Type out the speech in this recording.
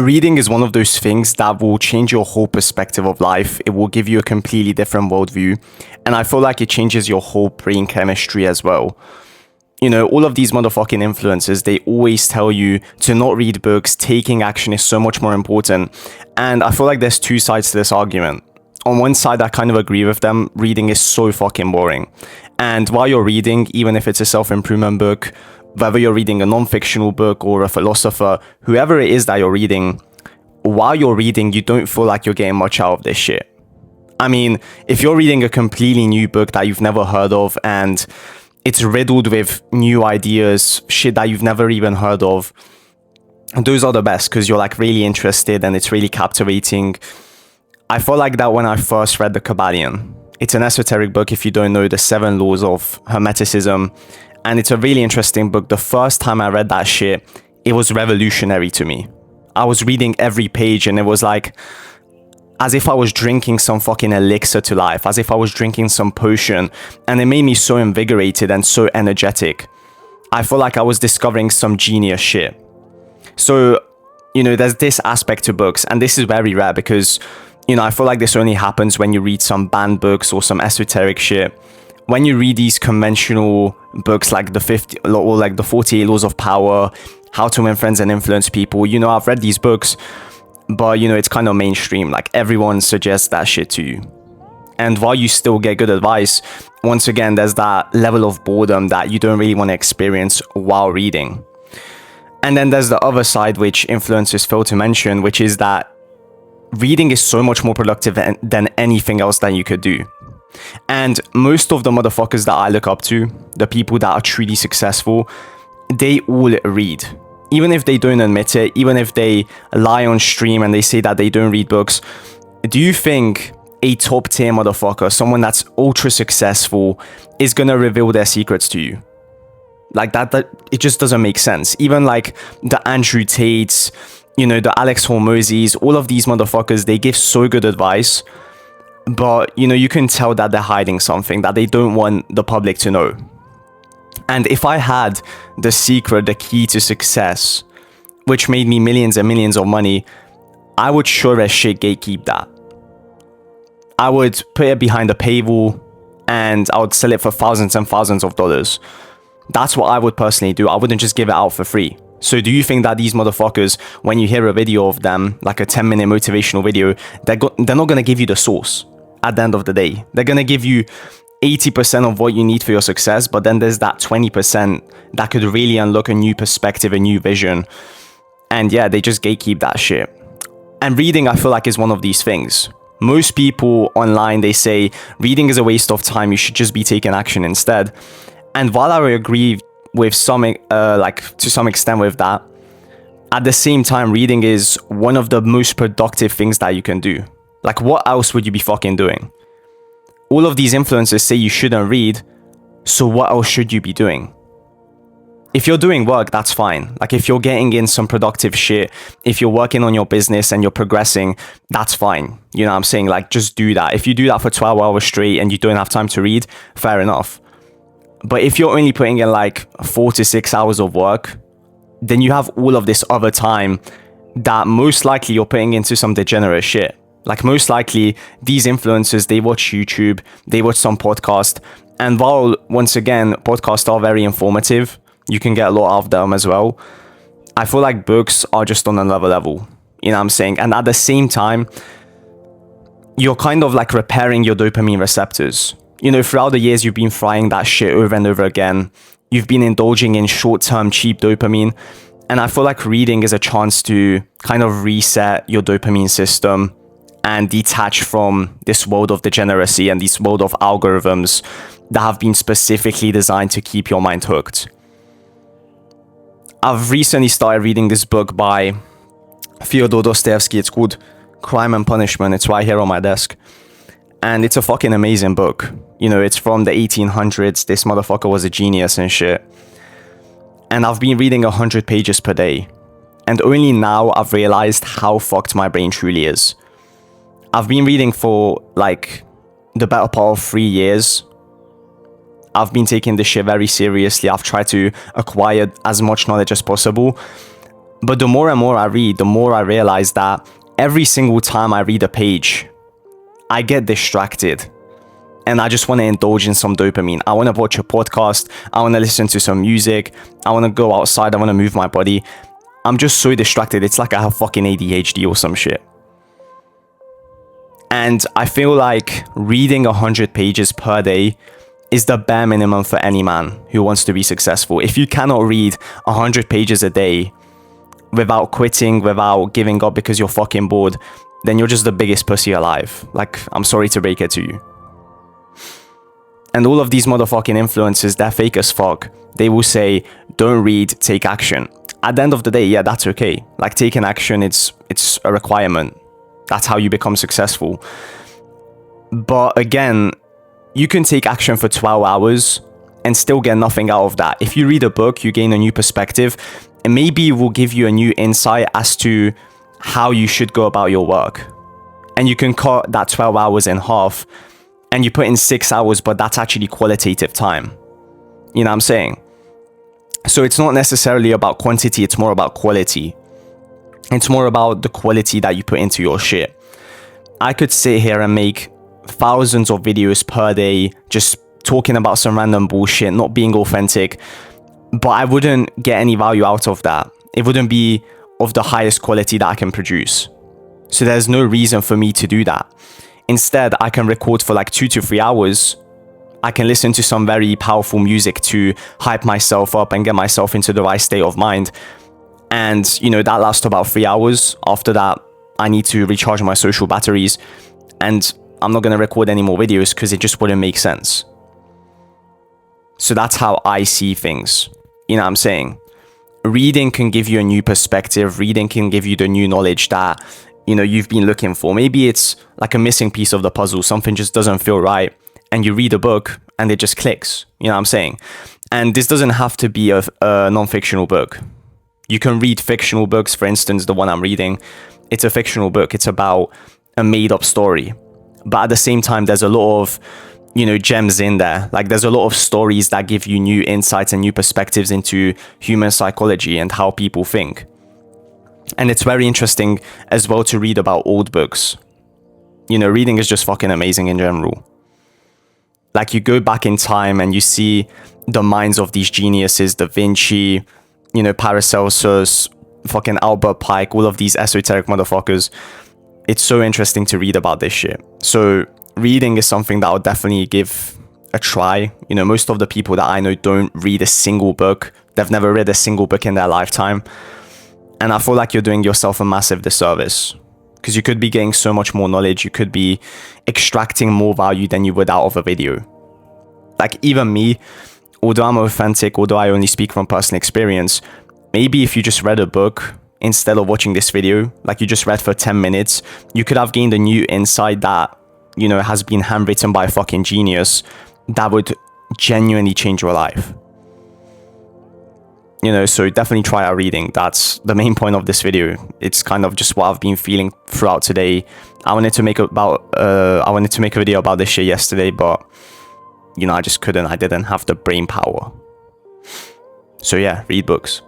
reading is one of those things that will change your whole perspective of life. It will give you a completely different worldview. And I feel like it changes your whole brain chemistry as well. You know, all of these motherfucking influencers, they always tell you to not read books. Taking action is so much more important. And I feel like there's two sides to this argument. On one side, I kind of agree with them. Reading is so fucking boring. And while you're reading, even if it's a self-improvement book, whether you're reading a non-fictional book or a philosopher, whoever it is that you're reading, while you're reading, you don't feel like you're getting much out of this shit. I mean, if you're reading a completely new book that you've never heard of and it's riddled with new ideas, shit that you've never even heard of, those are the best because you're like really interested and it's really captivating. I felt like that when I first read The Kabbalion. It's an esoteric book if you don't know the 7 laws of Hermeticism. And it's a really interesting book. The first time I read that shit, it was revolutionary to me. I was reading every page and it was like as if I was drinking some fucking elixir to life, as if I was drinking some potion. And it made me so invigorated and so energetic. I feel like I was discovering some genius shit. So, you know, there's this aspect to books, and this is very rare because, you know, I feel like this only happens when you read some banned books or some esoteric shit. When you read these conventional books like the 48 Laws of Power, How to Win Friends and Influence People, you know, I've read these books, but, you know, it's kind of mainstream. Like, everyone suggests that shit to you. And while you still get good advice, once again, there's that level of boredom that you don't really want to experience while reading. And then there's the other side, which influencers fail to mention, which is that reading is so much more productive than anything else that you could do. And most of the motherfuckers that I look up to, the people that are truly successful, they all read. Even if they don't admit it, even if they lie on stream and they say that they don't read books, do you think a top tier motherfucker, someone that's ultra successful, is gonna reveal their secrets to you? Like that it just doesn't make sense. Even like the Andrew Tates, you know, the Alex Hormozis, all of these motherfuckers, they give so good advice, but, you know, you can tell that they're hiding something that they don't want the public to know. And if I had the secret, the key to success, which made me millions and millions of money, I would sure as shit gatekeep that. I would put it behind a paywall and I would sell it for thousands and thousands of dollars. That's what I would personally do. I wouldn't just give it out for free. So do you think that these motherfuckers, when you hear a video of them, like a 10-minute motivational video, they're not going to give you the source at the end of the day? They're going to give you 80% of what you need for your success, but then there's that 20% that could really unlock a new perspective, a new vision. And yeah, they just gatekeep that shit. And reading, I feel like, is one of these things. Most people online, they say reading is a waste of time. You should just be taking action instead. And while I agree with to some extent with that, at the same time, reading is one of the most productive things that you can do. Like, what else would you be fucking doing? All of these influencers say you shouldn't read, so what else should you be doing? If you're doing work, that's fine. Like, if you're getting in some productive shit, if you're working on your business and you're progressing, that's fine. You know what I'm saying? Like, just do that. If you do that for 12 hours straight and you don't have time to read, fair enough. But if you're only putting in like 4 to 6 hours of work, then you have all of this other time that most likely you're putting into some degenerate shit. Like, most likely these influencers, they watch YouTube, they watch some podcast. And while, once again, podcasts are very informative, you can get a lot out of them as well, I feel like books are just on another level. You know what I'm saying? And at the same time, you're kind of like repairing your dopamine receptors. You know, throughout the years, you've been frying that shit over and over again. You've been indulging in short-term, cheap dopamine. And I feel like reading is a chance to kind of reset your dopamine system and detach from this world of degeneracy and this world of algorithms that have been specifically designed to keep your mind hooked. I've recently started reading this book by Fyodor Dostoevsky. It's called Crime and Punishment. It's right here on my desk. And it's a fucking amazing book. You know, it's from the 1800s. This motherfucker was a genius and shit. And I've been reading 100 pages per day. And only now I've realized how fucked my brain truly is. I've been reading for like the better part of 3 years. I've been taking this shit very seriously. I've tried to acquire as much knowledge as possible. But the more and more I read, the more I realize that every single time I read a page, I get distracted. And I just want to indulge in some dopamine. I want to watch a podcast. I want to listen to some music. I want to go outside. I want to move my body. I'm just so distracted. It's like I have fucking ADHD or some shit. And I feel like reading 100 pages per day is the bare minimum for any man who wants to be successful. If you cannot read 100 pages a day without quitting, without giving up because you're fucking bored, then you're just the biggest pussy alive. Like, I'm sorry to break it to you. And all of these motherfucking influencers, they're fake as fuck. They will say, don't read, take action. At the end of the day, yeah, that's okay. Like, taking action, it's a requirement. That's how you become successful. But again, you can take action for 12 hours and still get nothing out of that. If you read a book, you gain a new perspective, and maybe it will give you a new insight as to how you should go about your work. And you can cut that 12 hours in half and you put in 6 hours, but that's actually qualitative time. You know what I'm saying? So it's not necessarily about quantity, it's more about quality. It's more about the quality that you put into your shit. I could sit here and make thousands of videos per day just talking about some random bullshit, not being authentic, but I wouldn't get any value out of that. It wouldn't be of the highest quality that I can produce. So there's no reason for me to do that. Instead, I can record for like 2 to 3 hours. I can listen to some very powerful music to hype myself up and get myself into the right state of mind. And, you know, that lasts about 3 hours. After that, I need to recharge my social batteries. And I'm not going to record any more videos because it just wouldn't make sense. So that's how I see things. You know what I'm saying? Reading can give you a new perspective. Reading can give you the new knowledge that, you know, you've been looking for. Maybe it's like a missing piece of the puzzle. Something just doesn't feel right. And you read a book and it just clicks. You know what I'm saying? And this doesn't have to be a non-fictional book. You can read fictional books. For instance, the one I'm reading, it's a fictional book. It's about a made-up story. But at the same time, there's a lot of, you know, gems in there. Like, there's a lot of stories that give you new insights and new perspectives into human psychology and how people think. And it's very interesting as well to read about old books. You know, reading is just fucking amazing in general. Like, you go back in time and you see the minds of these geniuses, Da Vinci, you know, Paracelsus, fucking Albert Pike, all of these esoteric motherfuckers. It's so interesting to read about this shit. So reading is something that I'll definitely give a try. You know, most of the people that I know don't read a single book. They've never read a single book in their lifetime. And I feel like you're doing yourself a massive disservice, because you could be getting so much more knowledge. You could be extracting more value than you would out of a video. Like, even me, although I'm authentic, although I only speak from personal experience, maybe if you just read a book instead of watching this video, like you just read for 10 minutes, you could have gained a new insight that, you know, has been handwritten by a fucking genius that would genuinely change your life. You know, so definitely try out reading. That's the main point of this video. It's kind of just what I've been feeling throughout today. I wanted to make a video about this shit yesterday, but, you know, I just couldn't. I didn't have the brain power. So yeah, read books.